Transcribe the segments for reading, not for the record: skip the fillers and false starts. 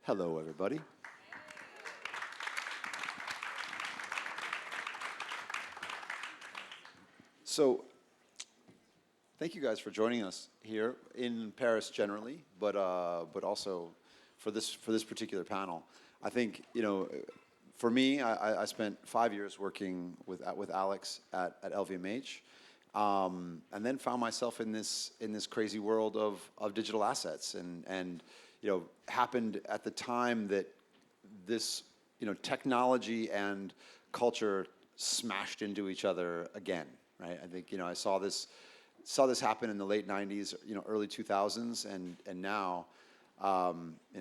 Hello, everybody. So, thank you guys for joining us here in Paris generally, but also for this particular panel. I think for me, I spent 5 years working with Alex at LVMH, and then found myself in this crazy world of digital assets, and happened at the time that this technology and culture smashed into each other again, right? I think I saw this happen in the late '90s, early 2000s, and now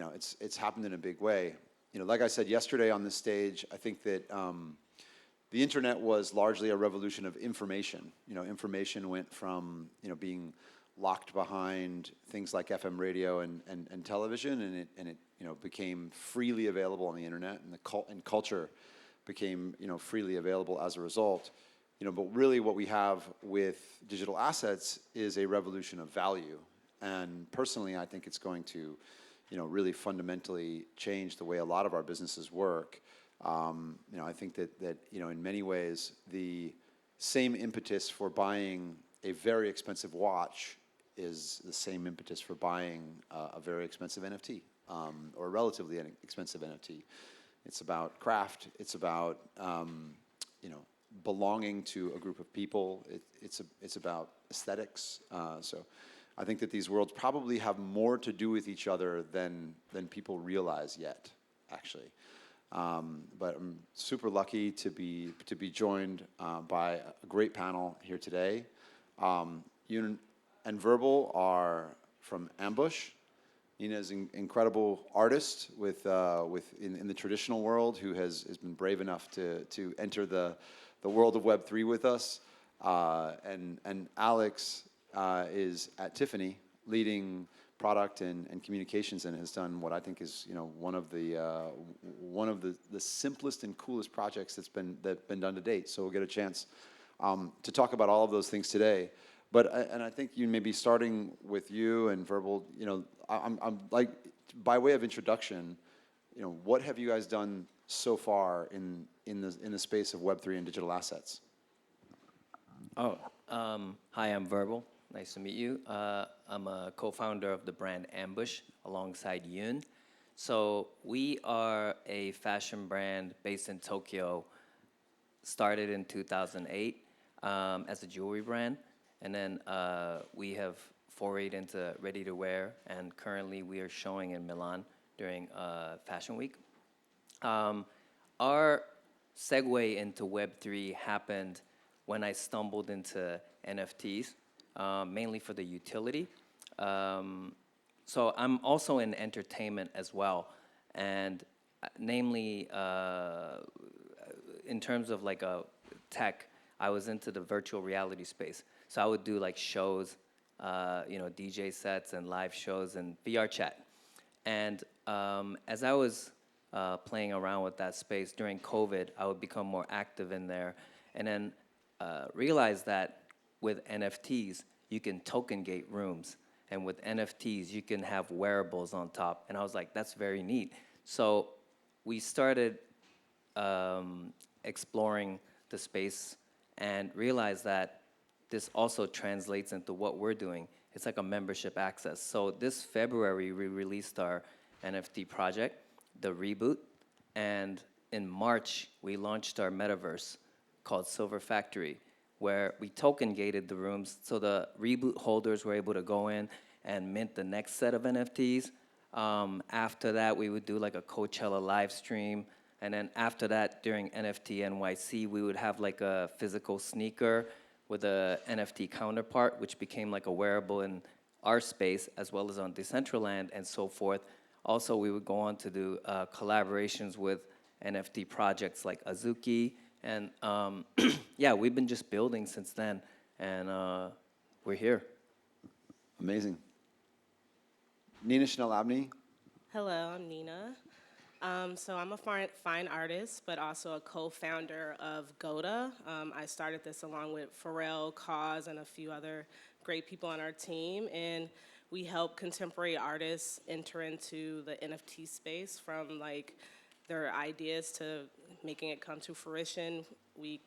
it's happened in a big way. Like I said yesterday on this stage, I think that the internet was largely a revolution of information. Information went from being locked behind things like FM radio and television, and it became freely available on the internet, and culture became freely available as a result. But really what we have with digital assets is a revolution of value. And personally, I think it's going to really fundamentally change the way a lot of our businesses work. I think that in many ways, the same impetus for buying a very expensive watch is the same impetus for buying a very expensive NFT, or a relatively expensive NFT. It's about craft. It's about belonging to a group of people. It's about aesthetics. So I think that these worlds probably have more to do with each other than people realize yet, actually. But I'm super lucky to be joined by a great panel here today. Yoon and Verbal are from Ambush. Nina is an incredible artist in the traditional world, who has been brave enough to enter the world of Web3 with us. And Alex is at Tiffany, leading product and communications, and has done what I think is one of the simplest and coolest projects that's been done to date. So we'll get a chance to talk about all of those things today. But I think you maybe starting with you and Verbal. I'm like, by way of introduction, what have you guys done so far in the space of Web3 and digital assets? Hi, I'm Verbal. Nice to meet you. I'm a co-founder of the brand Ambush alongside Yoon. So we are a fashion brand based in Tokyo, started in 2008 as a jewelry brand. And then we have forayed into ready-to-wear, and currently we are showing in Milan during Fashion Week. Our segue into Web3 happened when I stumbled into NFTs, mainly for the utility. So I'm also in entertainment as well, and namely in terms of like a tech, I was into the virtual reality space. So I would do like shows, DJ sets and live shows and VR chat. And as I was playing around with that space during COVID, I would become more active in there, and then realized that with NFTs, you can token gate rooms. And with NFTs, you can have wearables on top. And I was like, that's very neat. So we started exploring the space and realized that this also translates into what we're doing. It's like a membership access. So this February, we released our NFT project, The Reboot. And in March, we launched our metaverse called Silver Factory, where we token gated the rooms so the Reboot holders were able to go in and mint the next set of NFTs. After that, we would do like a Coachella live stream. And then after that, during NFT NYC, we would have like a physical sneaker with a NFT counterpart, which became like a wearable in our space, as well as on Decentraland and so forth. Also, we would go on to do collaborations with NFT projects like Azuki. And yeah, we've been just building since then, and we're here. Amazing. Nina Chanel Abney. Hello, I'm Nina. So I'm a fine artist, but also a co-founder of Goda. I started this along with Pharrell, Cause, and a few other great people on our team. And we help contemporary artists enter into the NFT space from like their ideas to making it come to fruition. We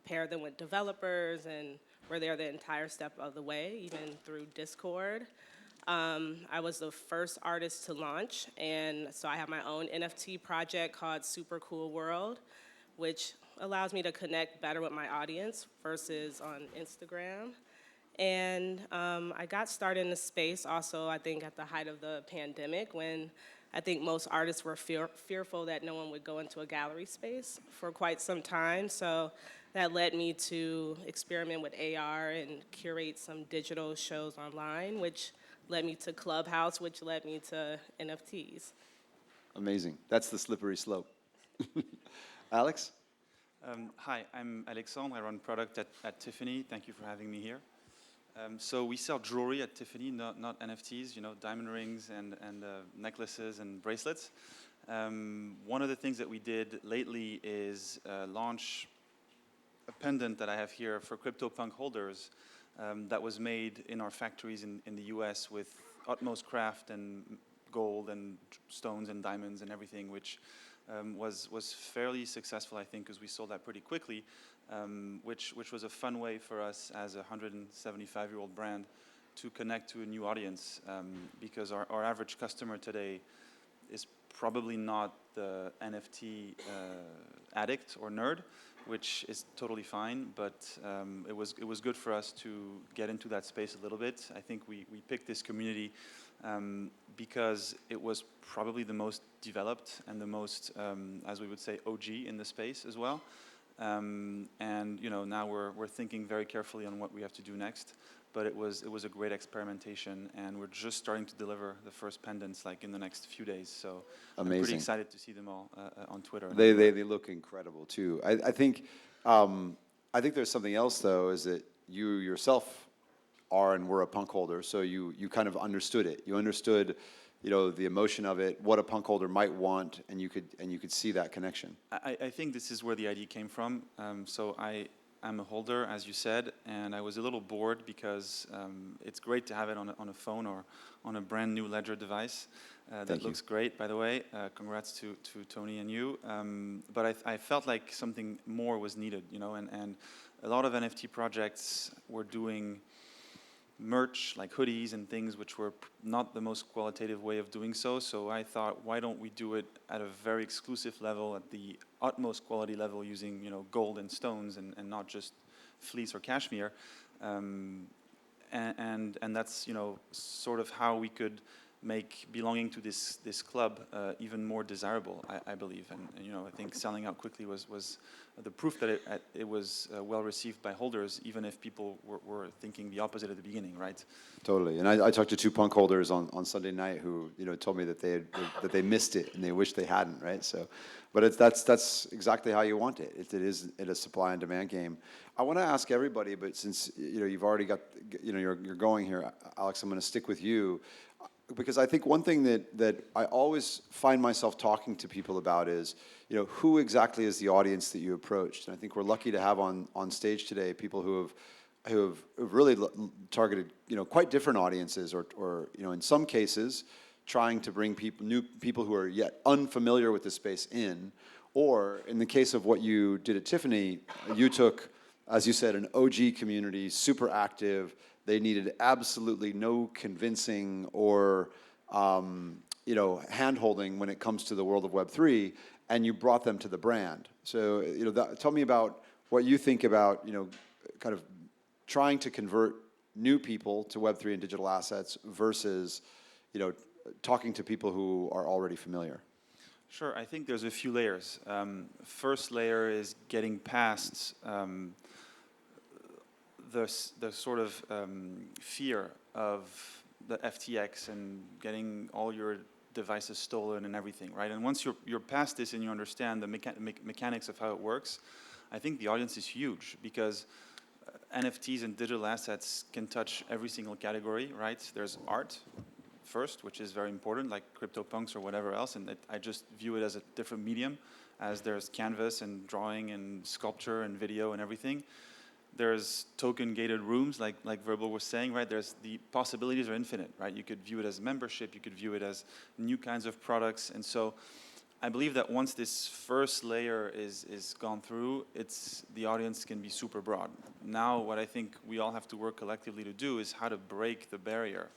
pair them with developers, and we're there the entire step of the way, even through Discord. I was the first artist to launch, and so I have my own NFT project called Super Cool World, which allows me to connect better with my audience versus on Instagram. And I got started in the space also, I think, at the height of the pandemic, when I think most artists were fearful that no one would go into a gallery space for quite some time. So that led me to experiment with AR and curate some digital shows online, which led me to Clubhouse, which led me to NFTs. Amazing. That's the slippery slope. Alex? Hi, I'm Alexandre. I run product at Tiffany. Thank you for having me here. So we sell jewelry at Tiffany, not NFTs, you know, diamond rings and necklaces and bracelets. One of the things that we did lately is launch a pendant that I have here for CryptoPunk holders that was made in our factories in the US with utmost craft and gold and stones and diamonds and everything, which was fairly successful, I think, because we sold that pretty quickly, which was a fun way for us as a 175-year-old brand to connect to a new audience, because our average customer today is probably not the NFT addict or nerd, which is totally fine, but it was good for us to get into that space a little bit. I think we picked this community because it was probably the most developed and the most, as we would say, OG in the space as well. And you know, now we're thinking very carefully on what we have to do next. But it was a great experimentation, and we're just starting to deliver the first pendants like in the next few days. So Amazing. I'm pretty excited to see them all on Twitter. They look incredible too. I think there's something else though, is that you yourself are and were a punk holder, so you kind of understood it. You understood, you know, the emotion of it, what a punk holder might want, and you could see that connection. I think this is where the idea came from. So I'm a holder, as you said, and I was a little bored because it's great to have it on a phone or on a brand new Ledger device. That looks great, by the way. Congrats to Tony and you. But I felt like something more was needed, you know, and a lot of NFT projects were doing merch like hoodies and things which were not the most qualitative way of doing so. So I thought, why don't we do it at a very exclusive level, at the utmost quality level, using, you know, gold and stones and not just fleece or cashmere. And that's, you know, sort of how we could make belonging to this club even more desirable, I believe. And you know, I think selling out quickly was the proof that it was well received by holders, even if people were thinking the opposite at the beginning, right? Totally. And I talked to two punk holders on Sunday night who, you know, told me that they missed it and they wished they hadn't, right? So, but that's exactly how you want it. It is a supply and demand game. I want to ask everybody, but since, you know, you've already got, you know, you're going here, Alex, I'm going to stick with you. Because I think one thing that I always find myself talking to people about is, you know, who exactly is the audience that you approached? And I think we're lucky to have on stage today people who have really targeted, you know, quite different audiences, or you know, in some cases, trying to bring new people who are yet unfamiliar with the space in, or in the case of what you did at Tiffany, you took, as you said, an OG community, super active. They needed absolutely no convincing or you know, hand-holding when it comes to the world of Web3, and you brought them to the brand. So, you know, tell me about what you think about, you know, kind of trying to convert new people to Web3 and digital assets versus, you know, talking to people who are already familiar. Sure, I think there's a few layers. First layer is getting past the sort of fear of the FTX and getting all your devices stolen and everything, right? And once you're past this and you understand the mechanics of how it works, I think the audience is huge, because NFTs and digital assets can touch every single category, right? There's art first, which is very important, like CryptoPunks or whatever else, and I just view it as a different medium, as there's canvas and drawing and sculpture and video and everything. There's token gated rooms, like Verbal was saying, right? There's the possibilities are infinite, right? You could view it as membership, you could view it as new kinds of products. And so I believe that once this first layer is gone through, the audience can be super broad. Now what I think we all have to work collectively to do is how to break the barrier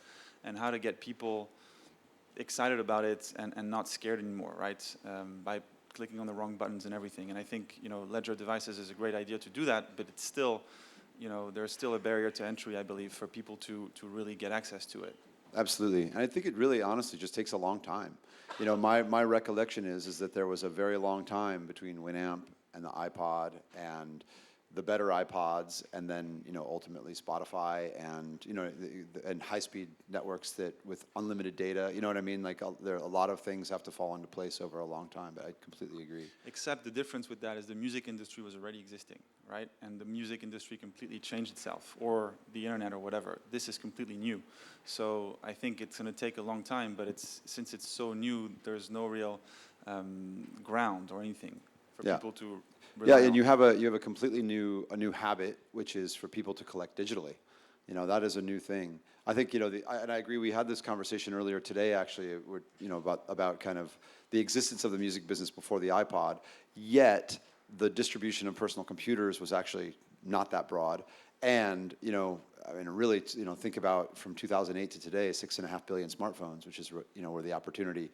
and how to get people excited about it and not scared anymore, right? By clicking on the wrong buttons and everything. And I think, Ledger Devices is a great idea to do that, but it's still, there's still a barrier to entry, I believe, for people to really get access to it. Absolutely. And I think it really honestly just takes a long time. My recollection is that there was a very long time between Winamp and the iPod and the better iPods, and then ultimately Spotify and and high-speed networks that with unlimited data. You know what I mean? Like there a lot of things have to fall into place over a long time. But I completely agree. Except the difference with that is the music industry was already existing, right? And the music industry completely changed itself, or the internet or whatever. This is completely new. So I think it's going to take a long time. But since it's so new, there's no real ground or anything for people to. Yeah, and you have a completely new habit, which is for people to collect digitally. That is a new thing. I think and I agree. We had this conversation earlier today, actually, about kind of the existence of the music business before the iPod. Yet the distribution of personal computers was actually not that broad. And really, think about from 2008 to today, 6.5 billion smartphones, which is where the opportunity.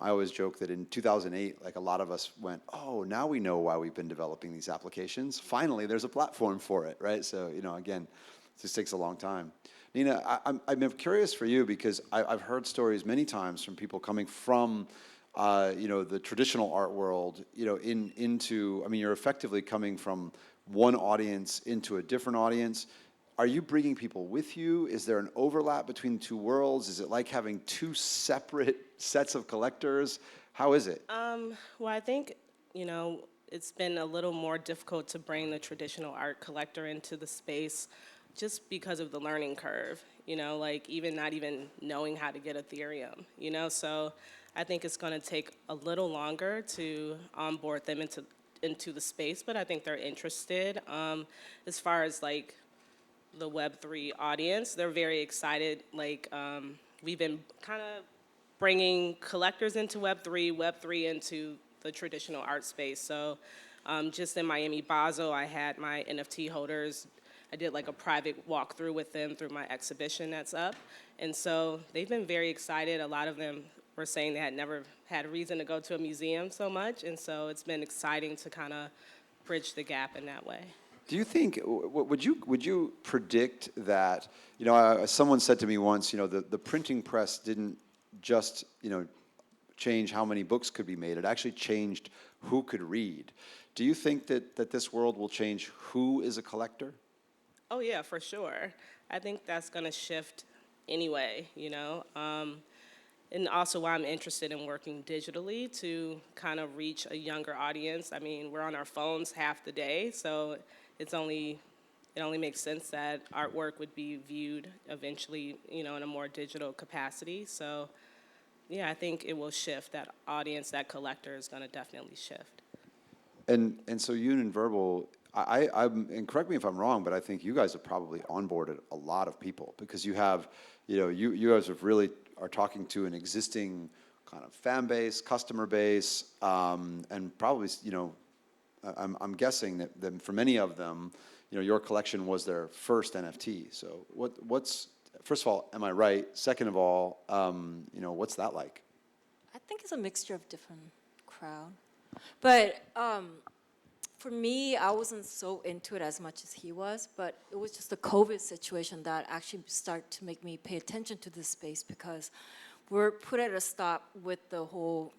I always joke that in 2008, like a lot of us went, oh, now we know why we've been developing these applications. Finally, there's a platform for it, right? So, again, it just takes a long time. Nina, I'm curious for you because I've heard stories many times from people coming from, the traditional art world, into, you're effectively coming from one audience into a different audience. Are you bringing people with you? Is there an overlap between two worlds? Is it like having two separate sets of collectors? How is it? Well, I think, it's been a little more difficult to bring the traditional art collector into the space just because of the learning curve, like not even knowing how to get Ethereum, So I think it's going to take a little longer to onboard them into the space, but I think they're interested. As far as the Web3 audience, they're very excited. We've been kind of bringing collectors into Web3 into the traditional art space. So just in Miami Basel, I had my NFT holders. I did a private walkthrough with them through my exhibition that's up. And so they've been very excited. A lot of them were saying they had never had a reason to go to a museum so much. And so it's been exciting to kind of bridge the gap in that way. Do you think, would you predict that, someone said to me once, the printing press didn't just, change how many books could be made. It actually changed who could read. Do you think that this world will change who is a collector? Oh, yeah, for sure. I think that's going to shift anyway, and also why I'm interested in working digitally to kind of reach a younger audience. We're on our phones half the day, so it only makes sense that artwork would be viewed eventually, in a more digital capacity. So, yeah, I think it will shift. That audience, that collector is going to definitely shift. And so Yoon and Verbal, and correct me if I'm wrong, but I think you guys have probably onboarded a lot of people because you have, you guys have really are talking to an existing kind of fan base, customer base, and probably, I'm guessing that for many of them, your collection was their first NFT. So what's first of all, am I right? Second of all, what's that like? I think it's a mixture of different crowd, but for me, I wasn't so into it as much as he was. But it was just the COVID situation that actually started to make me pay attention to this space because we're put at a stop with the whole,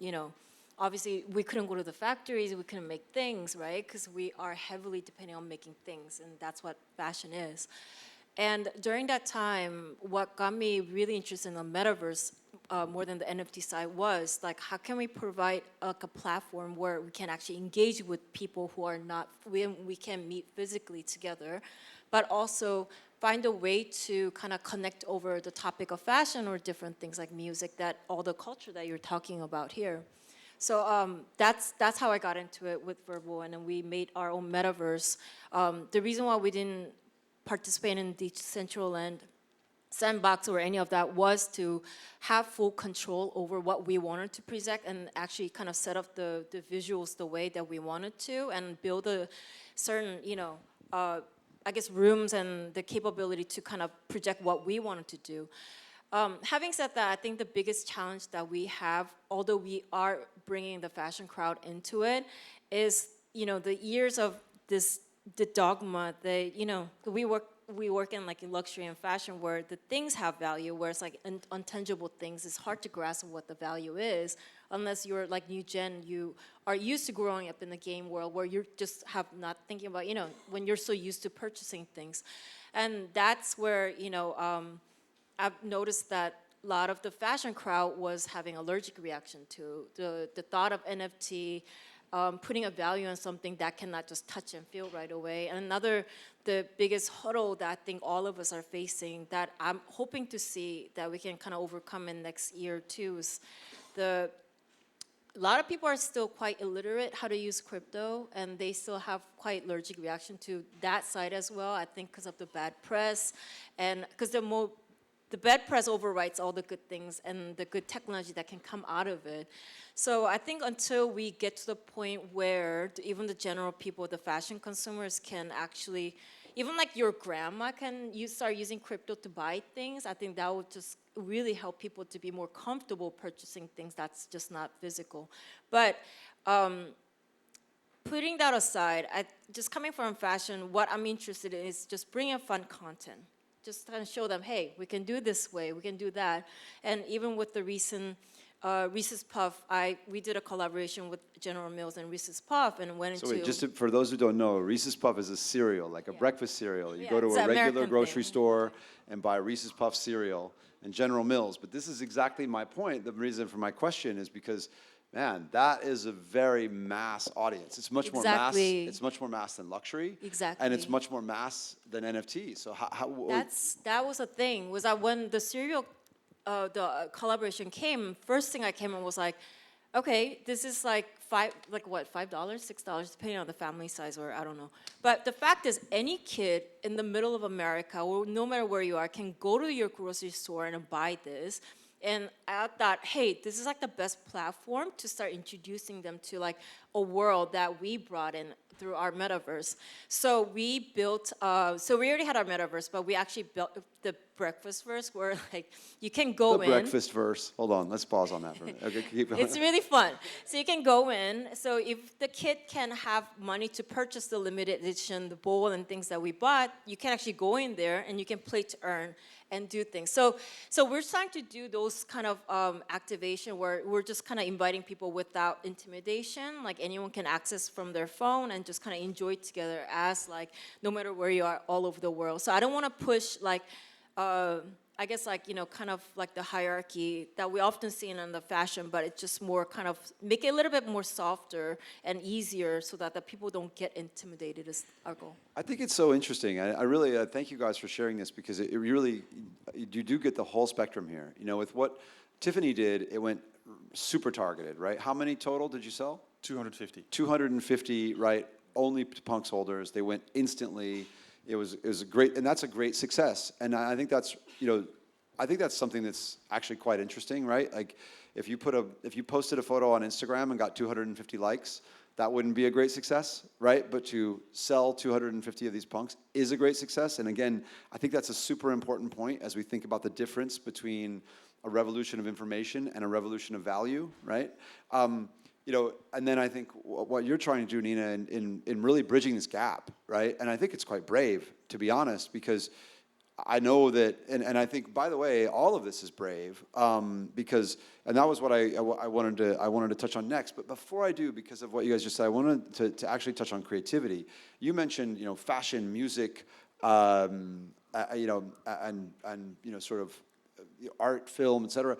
obviously, we couldn't go to the factories, we couldn't make things, right? Because we are heavily depending on making things, and that's what fashion is. And during that time, what got me really interested in the metaverse more than the NFT side was how can we provide a platform where we can actually engage with people who are not, we can meet physically together, but also find a way to kind of connect over the topic of fashion or different things like music, that all the culture that you're talking about here. So that's how I got into it with Verbal, and then we made our own metaverse. The reason why we didn't participate in Decentraland Sandbox or any of that was to have full control over what we wanted to present and actually kind of set up the visuals the way that we wanted to and build a certain, I guess, rooms and the capability to kind of project what we wanted to do. Having said that, I think the biggest challenge that we have, although we are bringing the fashion crowd into it, is, the years of the dogma, we work in like in luxury and fashion where the things have value, where it's like untangible things. It's hard to grasp what the value is unless you're like new gen, you are used to growing up in the game world where you're just have not thinking about, when you're so used to purchasing things. And that's where, I've noticed that a lot of the fashion crowd was having allergic reaction to the thought of NFT, putting a value on something that cannot just touch and feel right away. And the biggest hurdle that I think all of us are facing that I'm hoping to see that we can kind of overcome in next year too is a lot of people are still quite illiterate how to use crypto, and they still have quite allergic reaction to that side as well, I think because of the bad press, and because the bad press overwrites all the good things and the good technology that can come out of it. So I think until we get to the point where even the general people, the fashion consumers can actually, even like your grandma can start using crypto to buy things, I think that would just really help people to be more comfortable purchasing things that's just not physical. But putting that aside, just coming from fashion, what I'm interested in is just bringing fun content. Just kind of show them, hey, we can do this way, we can do that. And even with the recent Reese's Puff, we did a collaboration with General Mills and Reese's Puff and went into... So wait, for those who don't know, Reese's Puff is a cereal, like a breakfast cereal. You go to it's a an regular American grocery thing. store and buy Reese's Puff cereal and General Mills. But this is exactly my point. The reason for my question is because, man, that is a very mass audience. It's much more mass. Exactly. It's much more mass than luxury. Exactly. And it's much more mass than NFT. So That was a thing, was that when the cereal, the collaboration came, first thing I came on was like, okay, this is like $5, $6, depending on the family size, or I don't know. But the fact is, any kid in the middle of America, or no matter where you are, can go to your grocery store and buy this. And I thought, hey, this is like the best platform to start introducing them to like a world that we brought in through our metaverse. So we built, so we already had our metaverse, but we actually built the breakfast verse where like you can go the in. breakfast verse. Hold on, let's pause on that for a minute. Okay, keep going. It's really fun. So you can go in. So if the kid can have money to purchase the limited edition, the bowl and things that we bought, you can actually go in there and you can play to earn and do things. So we're trying to do those kind of activation where we're just kind of inviting people without intimidation, like anyone can access from their phone and just kind of enjoy it together as like no matter where you are all over the world. So I don't want to push like I guess like, kind of like the hierarchy that we often see in the fashion, but it's just more kind of make it a little bit more softer and easier so that the people don't get intimidated is our goal. I think it's so interesting. I really thank you guys for sharing this because it really, you do get the whole spectrum here. With what Tiffany did, it went super targeted, right? How many total did you sell? 250. 250, right? Only to Punks holders. They went instantly. It was a great, and that's a great success. And I think that's, I think that's something that's actually quite interesting, right? Like, if you posted a photo on Instagram and got 250 likes, that wouldn't be a great success, right? But to sell 250 of these punks is a great success. And again, I think that's a super important point as we think about the difference between a revolution of information and a revolution of value, right? And then I think what you're trying to do, Nina, in really bridging this gap, right? And I think it's quite brave, to be honest, because I know that, and I think, by the way, all of this is brave, because, and that was what I wanted to touch on next. But before I do, because of what you guys just said, I wanted to actually touch on creativity. You mentioned, fashion, music, and sort of art, film, et cetera.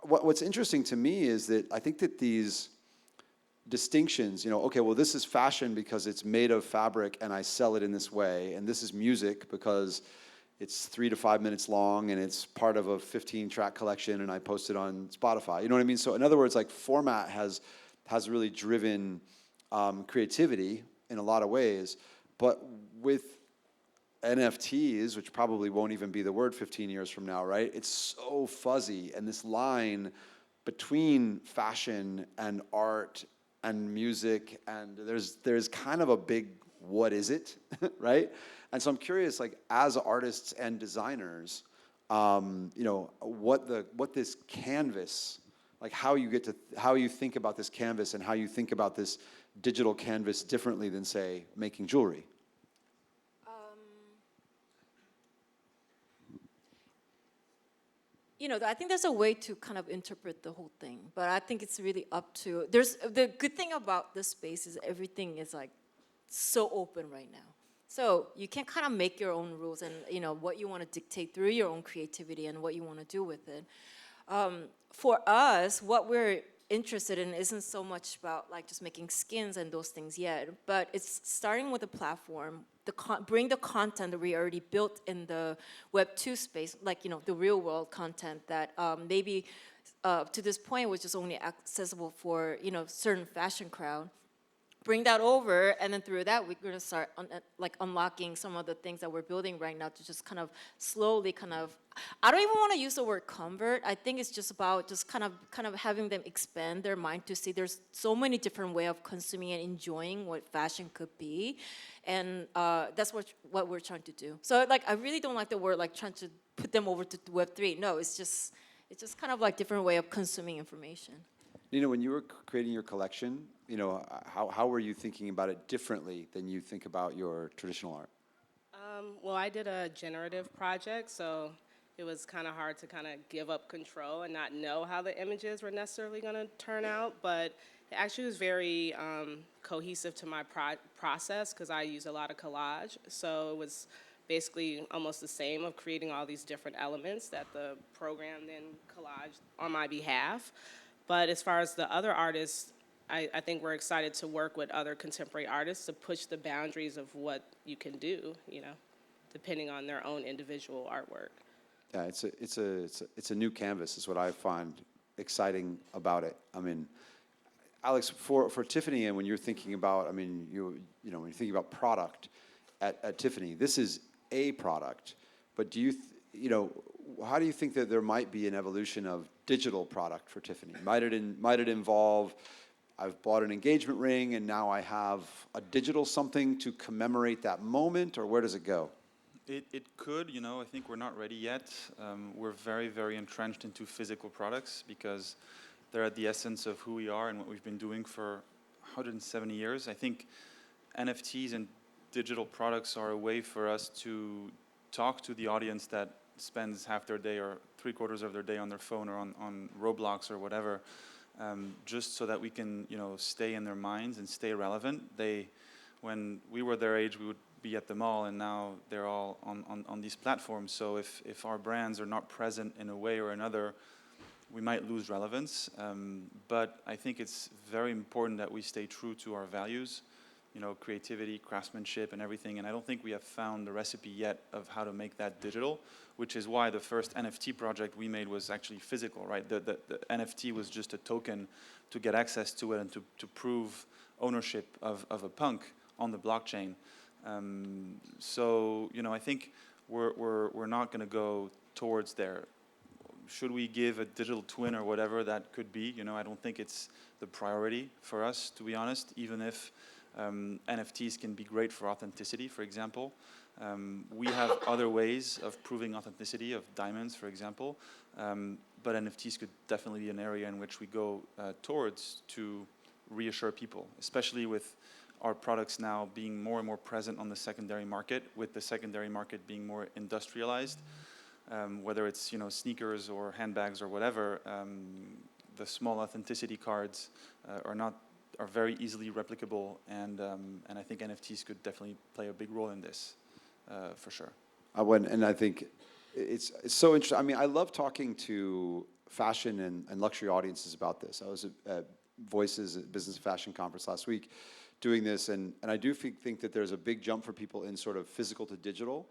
What's interesting to me is that I think that these distinctions, okay, well, this is fashion because it's made of fabric and I sell it in this way, and this is music because it's 3 to 5 minutes long and it's part of a 15-track collection and I post it on Spotify. You know what I mean? So in other words, like format has has really driven creativity in a lot of ways. But with NFTs, which probably won't even be the word 15 years from now, right? It's so fuzzy, and this line between fashion and art and music, and there's kind of a big what is it, right? And so I'm curious, like as artists and designers, you know, what this canvas, like how you think about this canvas and how you think about this digital canvas differently than, say, making jewelry. You know, I think there's a way to kind of interpret the whole thing, but I think it's really up to, there's, the good thing about this space is everything is like so open right now. So you can kind of make your own rules and, you know, what you want to dictate through your own creativity and what you want to do with it. For us, what we're interested in isn't so much about like just making skins and those things yet, but it's starting with a platform, bring the content that we already built in the Web 2 space, like, you know, the real world content that maybe to this point was just only accessible for, you know, certain fashion crowd. Bring that over, and then through that, we're going to start like unlocking some of the things that we're building right now to just kind of slowly kind of, I don't even want to use the word convert. I think it's just about just kind of having them expand their mind to see there's so many different ways of consuming and enjoying what fashion could be, and that's what we're trying to do. So like, I really don't like the word like trying to put them over to Web3. No, it's just kind of like different way of consuming information. Nina, when you were creating your collection, you know, how were you thinking about it differently than you think about your traditional art? Well, I did a generative project, so it was kind of hard to kind of give up control and not know how the images were necessarily going to turn out, but it actually was very cohesive to my process because I use a lot of collage, so it was basically almost the same of creating all these different elements that the program then collaged on my behalf. But as far as the other artists, I think we're excited to work with other contemporary artists to push the boundaries of what you can do, you know, depending on their own individual artwork. Yeah, it's a new canvas is what I find exciting about it. I mean, Alex, for Tiffany, and when you're thinking about, I mean, you know, when you're thinking about product at Tiffany, this is a product, but do you, you know, how do you think that there might be an evolution of digital product for Tiffany? Might it involve, I've bought an engagement ring and now I have a digital something to commemorate that moment, or where does it go? It could, you know, I think we're not ready yet. We're very, very entrenched into physical products because they're at the essence of who we are and what we've been doing for 170 years. I think NFTs and digital products are a way for us to talk to the audience that spends half their day or 3/4 of their day on their phone or on Roblox or whatever, just so that we can, you know, stay in their minds and stay relevant. When we were their age, we would be at the mall, and now they're all on these platforms. So if our brands are not present in a way or another, we might lose relevance. But I think it's very important that we stay true to our values, you know, creativity, craftsmanship, and everything. And I don't think we have found the recipe yet of how to make that digital, which is why the first NFT project we made was actually physical, right? The NFT was just a token to get access to it and to prove ownership of a punk on the blockchain. So, you know, I think we're not going to go towards there. Should we give a digital twin or whatever that could be? You know, I don't think it's the priority for us, to be honest, even if NFTs can be great for authenticity, for example. We have other ways of proving authenticity of diamonds, for example, but NFTs could definitely be an area in which we go towards to reassure people, especially with our products now being more and more present on the secondary market, with the secondary market being more industrialized, whether it's, you know, sneakers or handbags or whatever. The small authenticity cards are very easily replicable, and I think NFTs could definitely play a big role in this, for sure. And I think it's so interesting. I mean, I love talking to fashion and luxury audiences about this. I was at Voices at Business and Fashion Conference last week doing this, and I do think that there's a big jump for people in sort of physical to digital,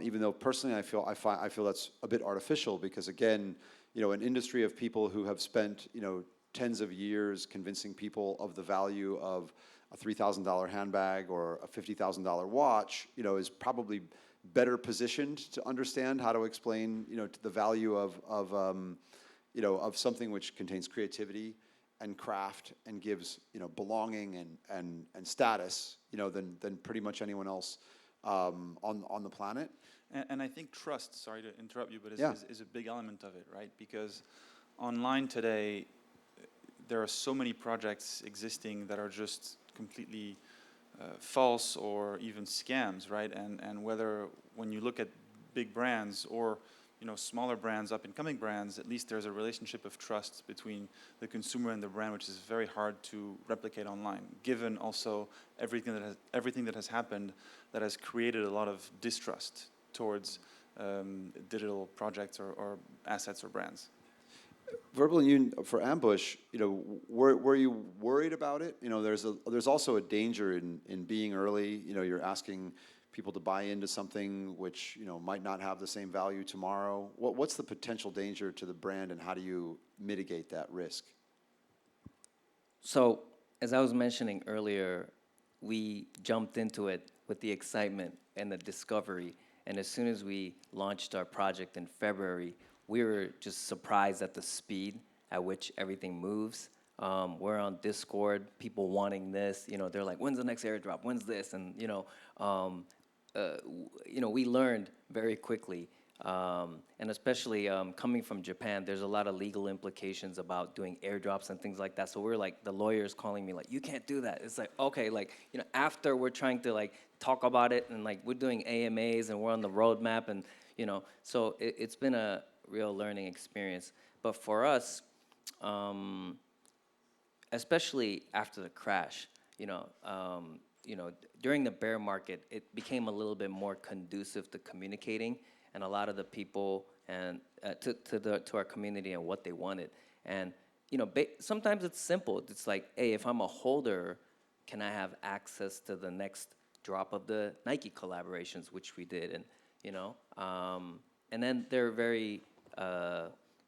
even though personally I feel that's a bit artificial because, again, you know, an industry of people who have spent, you know, tens of years convincing people of the value of a $3,000 handbag or a $50,000 watch, you know, is probably better positioned to understand how to explain, you know, the value you know, of something which contains creativity and craft and gives, you know, belonging and status, you know, than pretty much anyone else on the planet. And I think trust, sorry to interrupt you, but Yeah. is a big element of it, right? Because online today, there are so many projects existing that are just completely false or even scams, right? And whether when you look at big brands or, you know, smaller brands, up-and-coming brands, at least there's a relationship of trust between the consumer and the brand, which is very hard to replicate online, given also everything that has happened that has created a lot of distrust towards digital projects or assets or brands. Verbal Union for Ambush, you know, were you worried about it? You know, there's also a danger in being early. You know, you're asking people to buy into something which, you know, might not have the same value tomorrow. What's the potential danger to the brand, and how do you mitigate that risk? So, as I was mentioning earlier, we jumped into it with the excitement and the discovery. And as soon as we launched our project in February, we were just surprised at the speed at which everything moves. We're on Discord, people wanting this, you know, they're like, when's the next airdrop? When's this? And, you know, we learned very quickly. And especially coming from Japan, there's a lot of legal implications about doing airdrops and things like that. So we're like, the lawyer's calling me like, you can't do that. It's like, okay, like, you know, after we're trying to like talk about it and like we're doing AMAs and we're on the roadmap and, you know, so it's been a real learning experience. But for us, especially after the crash, you know, during the bear market, it became a little bit more conducive to communicating, and a lot of the people and to our community and what they wanted. And you know, sometimes it's simple. It's like, hey, if I'm a holder, can I have access to the next drop of the Nike collaborations, which we did, and you know, and then they're very,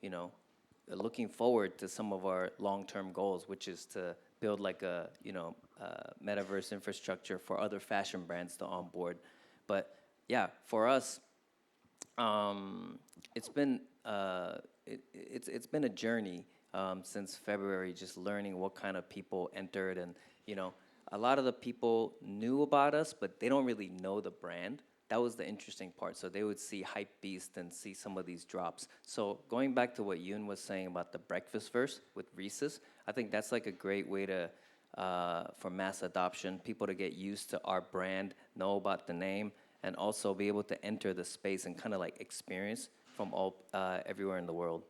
you know, looking forward to some of our long-term goals, which is to build like a, you know, metaverse infrastructure for other fashion brands to onboard. But yeah, for us, it's been it's been a journey since February, just learning what kind of people entered, and you know, a lot of the people knew about us, but they don't really know the brand. That was the interesting part. So they would see Hypebeast and see some of these drops. So going back to what Yoon was saying about the breakfast verse with Reese's, I think that's like a great way to for mass adoption, people to get used to our brand, know about the name, and also be able to enter the space and kind of like experience from everywhere in the world.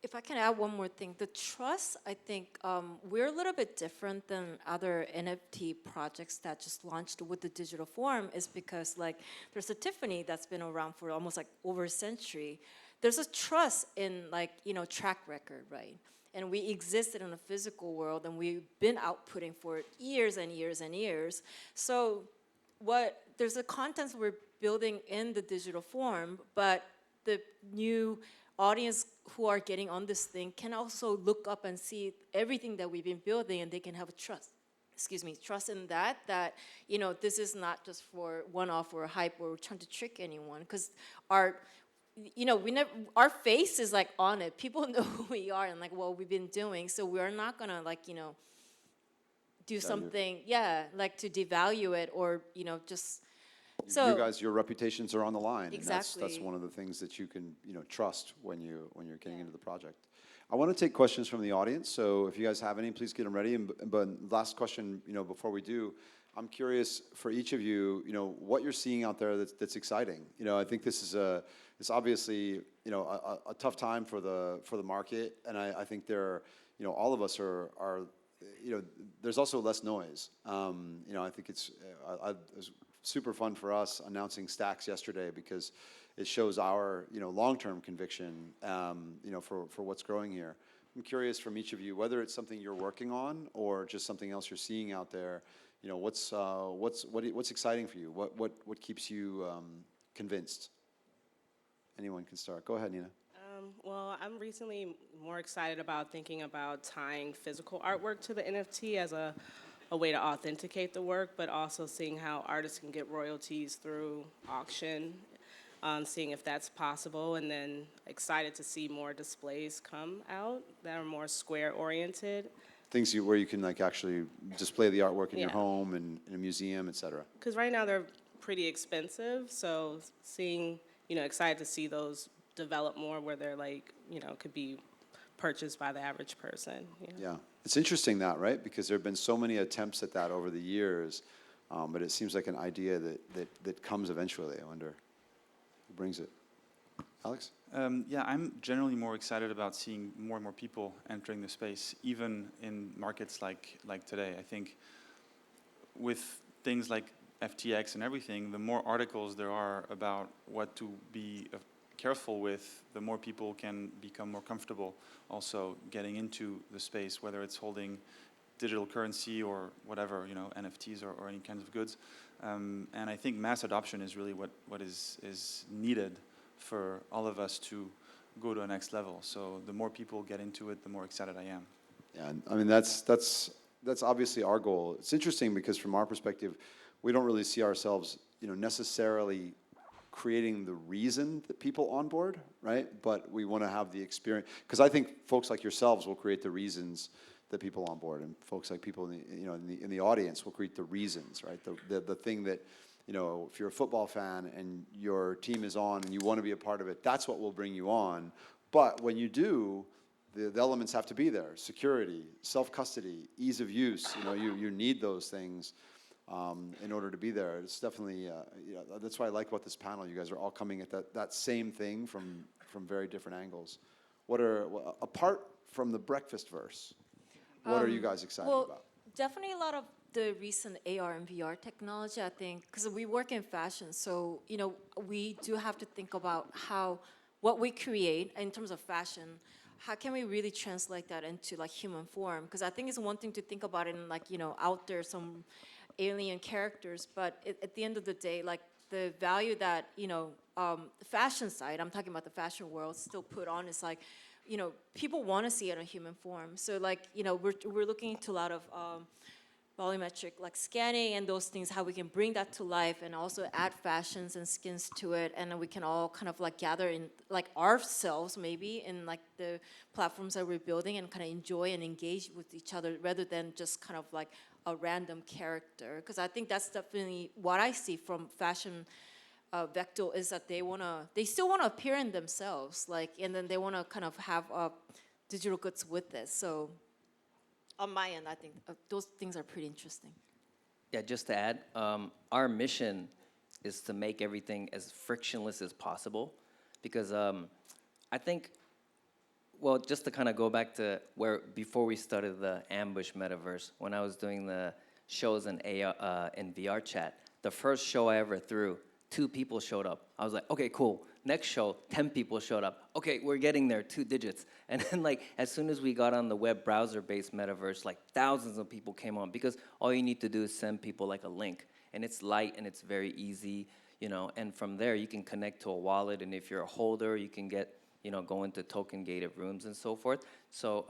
If I can add one more thing, the trust, I think we're a little bit different than other NFT projects that just launched with the digital form, is because like there's a Tiffany that's been around for almost like over a century. There's a trust in like, you know, track record, right? And we existed in a physical world and we've been outputting for years and years and years. So there's a content we're building in the digital form, but the new audience who are getting on this thing can also look up and see everything that we've been building, and they can have a trust in that, you know, this is not just for one-off or hype or trying to trick anyone, because you know, our face is like on it. People know who we are and like what we've been doing, so we're not gonna like, you know, do something, like to devalue it or, you know, just. So you guys, your reputations are on the line. Exactly. And that's one of the things that you can, you know, trust when you're getting into the project. I want to take questions from the audience. So if you guys have any, please get them ready. But last question, you know, before we do, I'm curious for each of you, you know, what you're seeing out there that's exciting. You know, I think this is it's obviously, you know, a tough time for the market, and I think you know, all of us are you know, there's also less noise. You know, I think it was super fun for us announcing Stacks yesterday, because it shows our, you know, long-term conviction, you know, for what's growing here. I'm curious from each of you, whether it's something you're working on or just something else you're seeing out there. You know, what's exciting for you? What keeps you convinced? Anyone can start. Go ahead, Nina. Well, I'm recently more excited about thinking about tying physical artwork to the NFT as a way to authenticate the work, but also seeing how artists can get royalties through auction, seeing if that's possible, and then excited to see more displays come out that are more square oriented. Things where you can like actually display the artwork in your Yeah. home and in a museum, et cetera. Because right now they're pretty expensive, so seeing, excited to see those develop more where they're like, could be purchased by the average person. Yeah, it's interesting that, right? Because there have been so many attempts at that over the years, but it seems like an idea that comes eventually. I wonder who brings it. Alex? Yeah, I'm generally more excited about seeing more and more people entering the space, even in markets like today. I think with things like FTX and everything, the more articles there are about what to be careful with, the more people can become more comfortable also getting into the space, whether it's holding digital currency or whatever, NFTs or any kinds of goods. And I think mass adoption is really what is needed for all of us to go to a next level. So the more people get into it, the more excited I am. Yeah, and I mean, that's obviously our goal. It's interesting because from our perspective, we don't really see ourselves, necessarily creating the reason that people onboard, right? But we want to have the experience, because I think folks like yourselves will create the reasons that people onboard, and folks like people in the audience will create the reasons, right? The thing that, if you're a football fan and your team is on and you want to be a part of it, that's what will bring you on. But when you do, the elements have to be there: security, self-custody, ease of use. You need those things in order to be there. It's definitely, that's what I like about this panel. You guys are all coming at that same thing from very different angles. Apart from the breakfast verse, what are you guys excited about? Definitely a lot of the recent AR and VR technology, I think, because we work in fashion, so, we do have to think about what we create in terms of fashion, how can we really translate that into like human form? Because I think it's one thing to think about it in like, out there, some alien characters, but at the end of the day, like the value that, the fashion side, I'm talking about the fashion world, still put on is like, people want to see it in human form. So like, we're looking into a lot of volumetric like scanning and those things, how we can bring that to life and also add fashions and skins to it, and then we can all kind of like gather in like ourselves maybe in like the platforms that we're building and kind of enjoy and engage with each other rather than just kind of like a random character. Because I think that's definitely what I see from fashion Vector is that they still want to appear in themselves, like, and then they want to kind of have digital goods with this. So on my end, I think those things are pretty interesting. Yeah, just to add, our mission is to make everything as frictionless as possible, because I think, well, just to kind of go back to where before we started the Ambush Metaverse, when I was doing the shows in AR, in VR chat, the first show I ever threw, 2 people showed up. I was like, okay, cool. Next show, 10 people showed up. Okay, we're getting there, 2 digits. And then like, as soon as we got on the web browser-based metaverse, like thousands of people came on, because all you need to do is send people like a link. And it's light and it's very easy, and from there you can connect to a wallet, and if you're a holder, you can get, go into token-gated rooms and so forth. So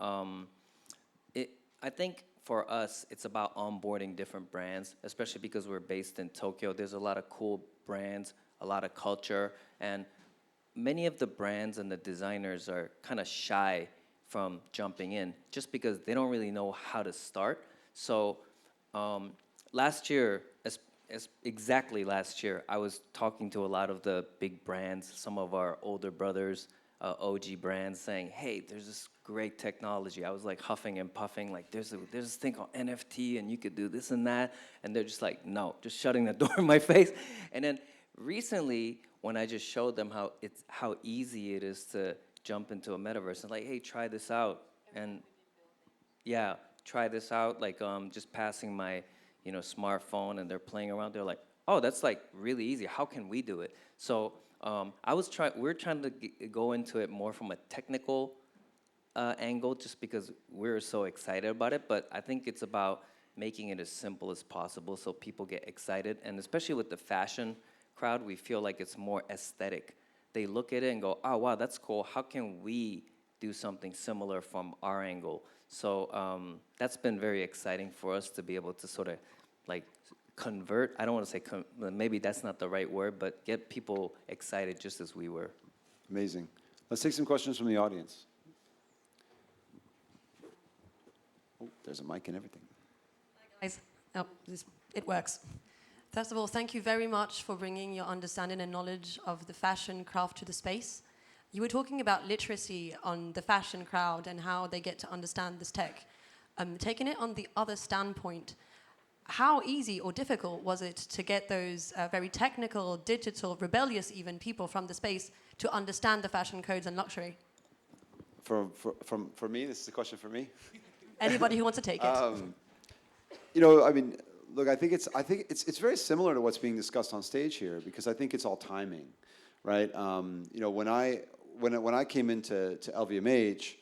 I think for us, it's about onboarding different brands, especially because we're based in Tokyo. There's a lot of cool brands, a lot of culture, and many of the brands and the designers are kind of shy from jumping in just because they don't really know how to start. So last year, exactly last year, I was talking to a lot of the big brands, some of our older brothers, OG brands, saying, hey, there's this great technology. I was like huffing and puffing, like there's this thing called NFT and you could do this and that. And they're just like, no, just shutting the door in my face. And then recently, when I just showed them how easy it is to jump into a metaverse, and like, hey, try this out. And yeah, try this out, like just passing my smartphone, and they're playing around. They're like, oh, that's like really easy. How can we do it? So we're trying to go into it more from a technical angle, just because we're so excited about it. But I think it's about making it as simple as possible so people get excited. And especially with the fashion crowd, we feel like it's more aesthetic they look at it and go, oh, wow, that's cool. How can we do something similar from our angle? So that's been very exciting for us to be able to sort of like convert. I don't want to say, maybe that's not the right word, but get people excited just as we were. Amazing. Let's take some questions from the audience. Oh, there's a mic and everything. Guys, oh, it works. First of all, thank you very much for bringing your understanding and knowledge of the fashion craft to the space. You were talking about literacy on the fashion crowd and how they get to understand this tech. Taking it on the other standpoint, how easy or difficult was it to get those very technical, digital, rebellious even people from the space to understand the fashion codes and luxury? For me, this is a question for me. Anybody who wants to take it. You know, I mean, look, I think it's very similar to what's being discussed on stage here, because I think it's all timing, right? You know, when I came into LVMH,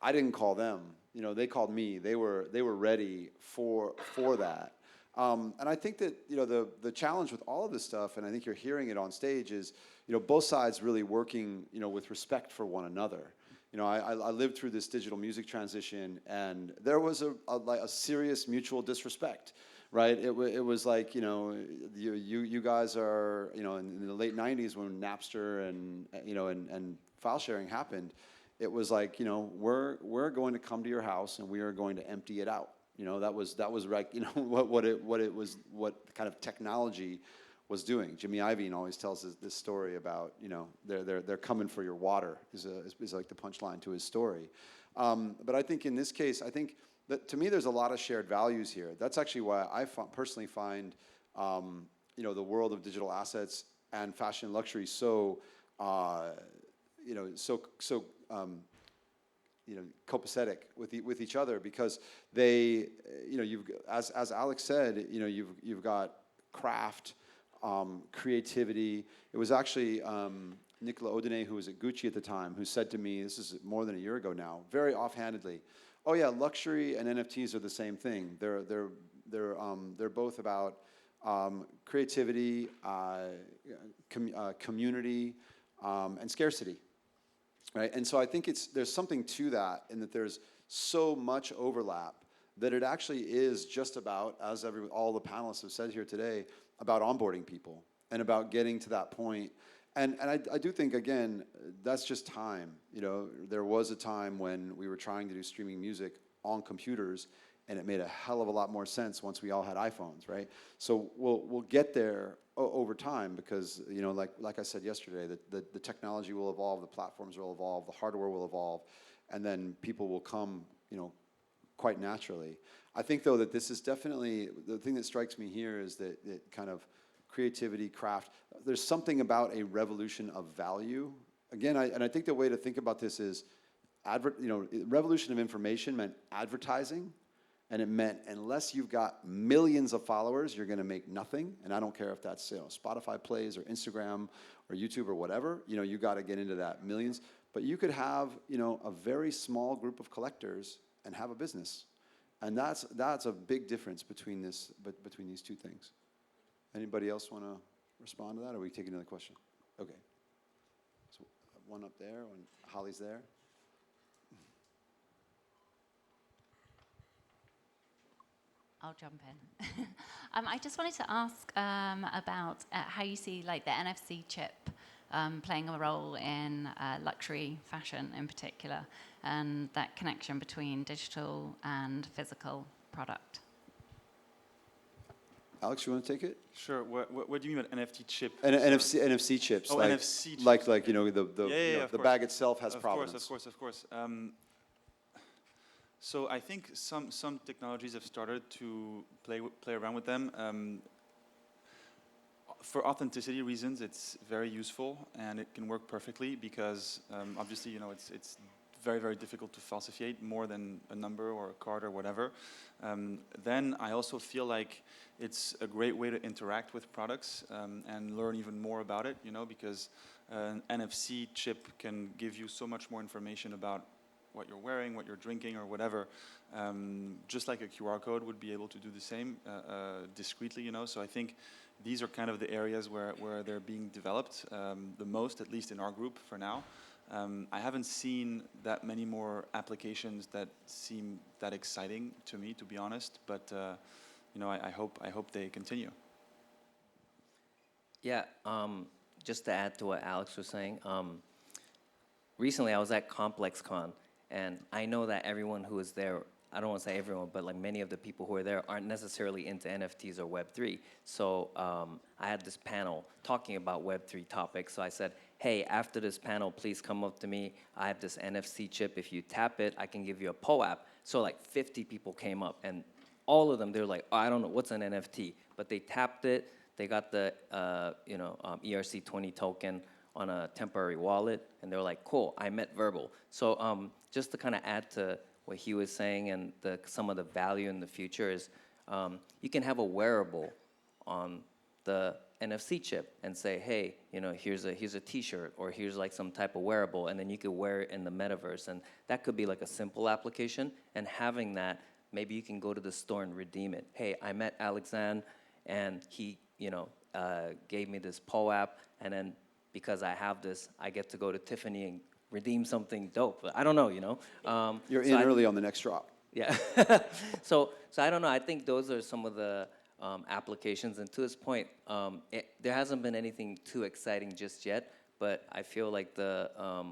I didn't call them. You know, they called me. They were ready for that. And I think that, you know, the challenge with all of this stuff, and I think you're hearing it on stage, is, you know, both sides really working, you know, with respect for one another. You know, I lived through this digital music transition, and there was a serious mutual disrespect, right? It was like, you know, you guys are, you know, in the late 90s when Napster and, you know, and file sharing happened, it was like, you know, we're going to come to your house and we are going to empty it out. You know, that was like, you know, what kind of technology was doing. Jimmy Iovine always tells us this story about, you know, they're coming for your water is like the punchline to his story. But I think in this case, I think that to me there's a lot of shared values here. That's actually why I personally find, you know, the world of digital assets and fashion luxury so, you know, you know, copacetic with each other, because they, you know, as Alex said, you know, you've got craft, creativity. It was actually Nicola Odene, who was at Gucci at the time, who said to me, this is more than a year ago now, very offhandedly, "Oh yeah, luxury and NFTs are the same thing. They're both about creativity, community, and scarcity." Right? And so I think there's something to that, in that there's so much overlap that it actually is just about, as all the panelists have said here today, about onboarding people and about getting to that point. And I do think, again, that's just time. You know, there was a time when we were trying to do streaming music on computers, and it made a hell of a lot more sense once we all had iPhones, right? So we'll get there over time, because, you know, like I said yesterday, the technology will evolve, the platforms will evolve, the hardware will evolve, and then people will come, you know, quite naturally. I think, though, that this is definitely, the thing that strikes me here is that kind of creativity, craft, there's something about a revolution of value. Again, I think the way to think about this is, you know, revolution of information meant advertising. And it meant, unless you've got millions of followers, you're going to make nothing. And I don't care if that's, you know, Spotify plays or Instagram or YouTube or whatever. You know, you got to get into that millions. But you could have, you know, a very small group of collectors and have a business. And that's a big difference between these two things. Anybody else want to respond to that, or are we taking another question? Okay. So one up there, and Holly's there. I'll jump in. I just wanted to ask about how you see like the NFC chip playing a role in luxury fashion in particular, and that connection between digital and physical product. Alex, you want to take it? Sure. What do you mean by NFT chip? NFC chips. Oh, like, NFC chips. Like you know, the bag itself has provenance. Of course. So I think some technologies have started to play around with them. For authenticity reasons, it's very useful and it can work perfectly, because obviously, you know, it's very, very difficult to falsifiate more than a number or a card or whatever. Then I also feel like it's a great way to interact with products and learn even more about it, you know, because an NFC chip can give you so much more information about what you're wearing, what you're drinking, or whatever. Just like a QR code would be able to do the same discreetly, you know. So I think these are kind of the areas where they're being developed the most, at least in our group for now. I haven't seen that many more applications that seem that exciting to me, to be honest. But you know, I hope they continue. Yeah, just to add to what Alex was saying, recently I was at ComplexCon, and I know that everyone who was there, I don't want to say everyone, but like many of the people who were there aren't necessarily into NFTs or Web3. So I had this panel talking about Web3 topics. So I said, hey, after this panel, please come up to me. I have this NFC chip. If you tap it, I can give you a POAP. So like 50 people came up, and all of them, they were like, oh, I don't know, what's an NFT? But they tapped it. They got the ERC20 token on a temporary wallet, and they were like, cool, I met Verbal. So just to kind of add to what he was saying and some of the value in the future is you can have a wearable on the NFC chip and say, hey, you know, here's a T-shirt, or here's like some type of wearable, and then you could wear it in the metaverse. And that could be like a simple application, and having that, maybe you can go to the store and redeem it. Hey, I met Alexandre, and he, you know, gave me this POAP, and then because I have this, I get to go to Tiffany and redeem something dope. I don't know, you know. You're so in I- early on the next drop. Yeah. so I don't know. I think those are some of the applications. And to his point, there hasn't been anything too exciting just yet, but I feel like the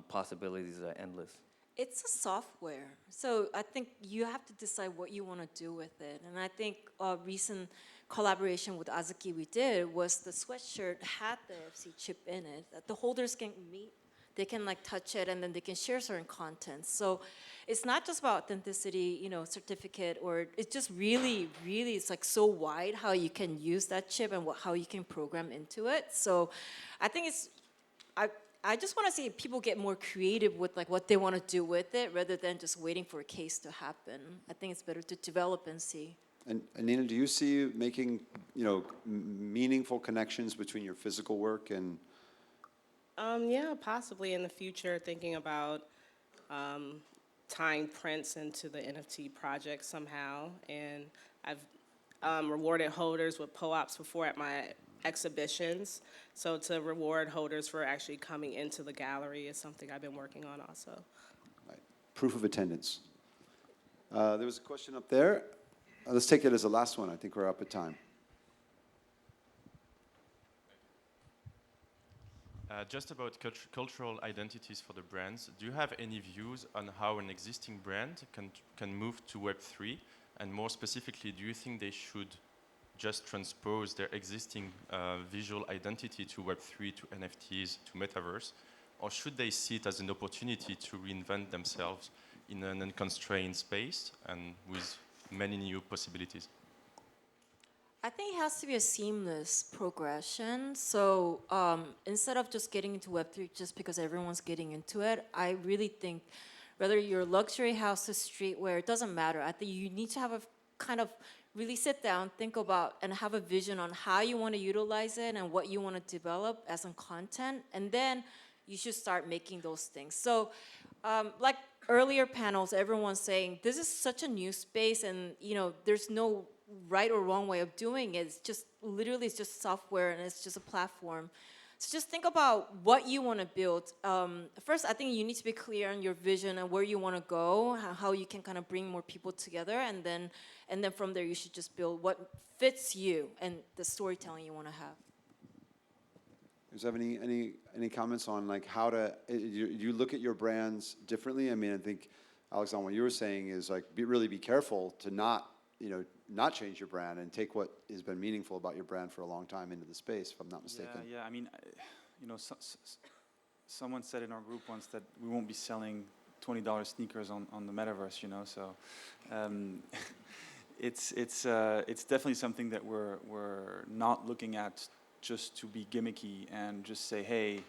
possibilities are endless. It's a software, so I think you have to decide what you want to do with it. And I think a recent collaboration with Azuki we did was the sweatshirt had the FC chip in it that the holders can meet. They can like touch it, and then they can share certain content. So it's not just about authenticity, you know, certificate, or it's just really, really, it's like so wide how you can use that chip and how you can program into it. So I think I just want to see people get more creative with like what they want to do with it, rather than just waiting for a case to happen. I think it's better to develop and see. And Nina, do you see making, you know, meaningful connections between your physical work and? Yeah, possibly in the future, thinking about tying prints into the NFT project somehow. And I've rewarded holders with POAPs before at my exhibitions. So to reward holders for actually coming into the gallery is something I've been working on also. Right. Proof of attendance. There was a question up there. Let's take it as the last one. I think we're up at time. Just about cultural identities for the brands, do you have any views on how an existing brand can move to Web3? And more specifically, do you think they should just transpose their existing visual identity to Web3, to NFTs, to Metaverse? Or should they see it as an opportunity to reinvent themselves in an unconstrained space and with many new possibilities? I think it has to be a seamless progression. So instead of just getting into Web3 just because everyone's getting into it, I really think whether you're luxury houses, streetwear, it doesn't matter. I think you need to have a kind of really sit down, think about, and have a vision on how you want to utilize it and what you want to develop as in content. And then you should start making those things. So like earlier panels, everyone's saying, this is such a new space, and you know, there's no right or wrong way of doing it. It's just literally, it's just software, and it's just a platform. So just think about what you want to build. First, I think you need to be clear on your vision and where you want to go, how you can kind of bring more people together, and then from there you should just build what fits you and the storytelling you want to have. Does have any comments on like how to you look at your brands differently? I mean, I think Alexandre, what you were saying is like really be careful to not change your brand and take what has been meaningful about your brand for a long time into the space, if I'm not mistaken. Yeah. I mean, you know, someone said in our group once that we won't be selling $20 sneakers on the metaverse. You know, so it's definitely something that we're not looking at just to be gimmicky and just say, hey,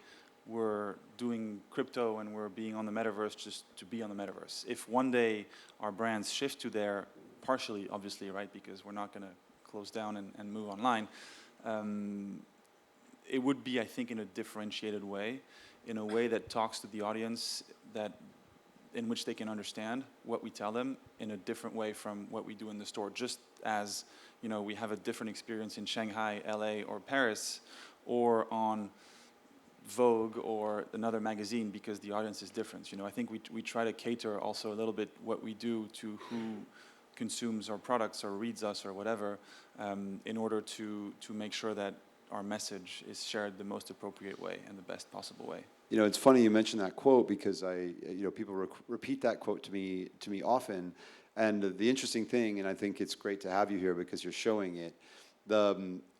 we're doing crypto and we're being on the metaverse just to be on the metaverse. If one day our brands shift to there, partially, obviously, right, because we're not going to close down and move online, it would be, I think, in a differentiated way, in a way that talks to the audience that in which they can understand what we tell them in a different way from what we do in the store. Just as, you know, we have a different experience in Shanghai, LA, or Paris, or on Vogue or another magazine, because the audience is different. You know, I think we try to cater also a little bit what we do to who consumes our products or reads us or whatever, in order to make sure that our message is shared the most appropriate way and the best possible way. You know, it's funny you mentioned that quote, because people repeat that quote to me often. And the interesting thing, and I think it's great to have you here because you're showing it.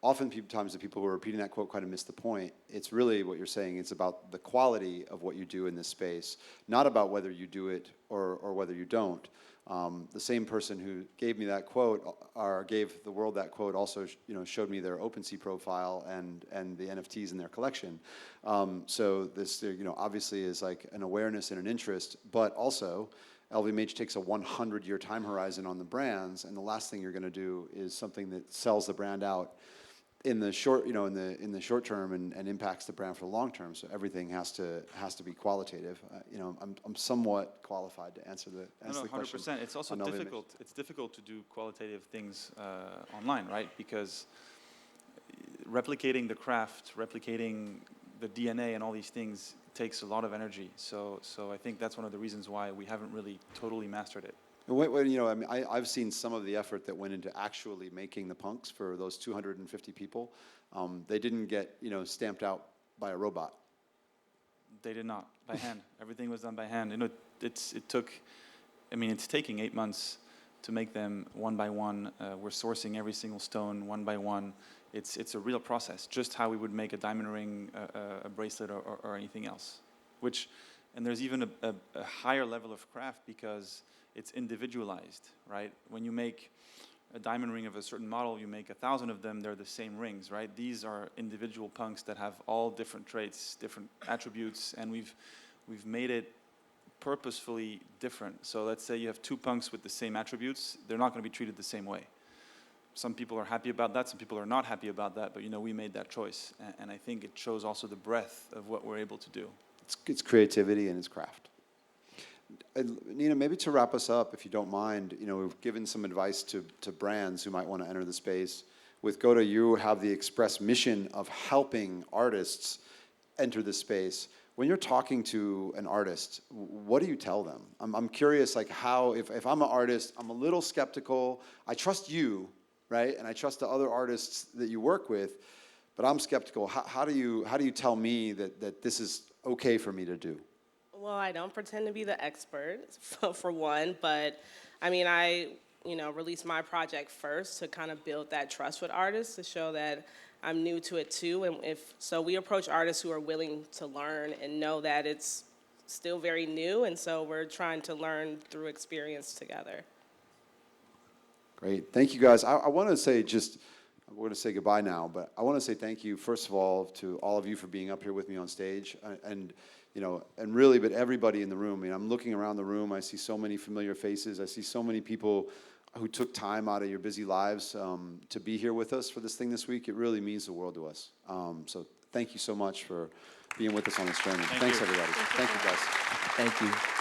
Oftentimes the people who are repeating that quote kind of miss the point. It's really what you're saying. It's about the quality of what you do in this space, not about whether you do it or whether you don't. The same person who gave me that quote, or gave the world that quote, also showed me their OpenSea profile and the NFTs in their collection. So this obviously is like an awareness and an interest, but also LVMH takes a 100-year time horizon on the brands, and the last thing you're going to do is something that sells the brand out in the short, in the short term and impacts the brand for the long term. So everything has to be qualitative. I'm somewhat qualified to answer the question. 100%. It's also difficult. It's difficult to do qualitative things online, right? Because replicating the craft, replicating the DNA, and all these things takes a lot of energy. So I think that's one of the reasons why we haven't really totally mastered it. I've seen some of the effort that went into actually making the punks for those 250 people. They didn't get stamped out by a robot. They did not, by hand. Everything was done by hand. It's taking 8 months to make them one by one. We're sourcing every single stone one by one. It's a real process, just how we would make a diamond ring, a bracelet, or anything else. And there's even a higher level of craft because it's individualized, right? When you make a diamond ring of a certain model, you make 1,000 of them, they're the same rings, right? These are individual punks that have all different traits, different attributes, and we've made it purposefully different. So let's say you have 2 punks with the same attributes, they're not going to be treated the same way. Some people are happy about that, some people are not happy about that, but we made that choice. And I think it shows also the breadth of what we're able to do. It's creativity and it's craft. Nina, maybe to wrap us up, if you don't mind, we've given some advice to brands who might want to enter the space. With Goda, you have the express mission of helping artists enter the space. When you're talking to an artist, what do you tell them? I'm curious, like how, if I'm an artist, I'm a little skeptical. I trust you, right? And I trust the other artists that you work with, but I'm skeptical. How do you tell me that this is okay for me to do? Well, I don't pretend to be the expert, for one, but I released my project first to kind of build that trust with artists, to show that I'm new to it too. And so we approach artists who are willing to learn and know that it's still very new, and so we're trying to learn through experience together. Great, thank you guys. I want to say we're going to say goodbye now, but I want to say thank you, first of all, to all of you for being up here with me on stage, and really, but everybody in the room. I'm looking around the room, I see so many familiar faces, I see so many people who took time out of your busy lives to be here with us for this thing this week. It really means the world to us. So thank you so much for being with us on this journey. Thanks, everybody. Thank you, guys. Thank you.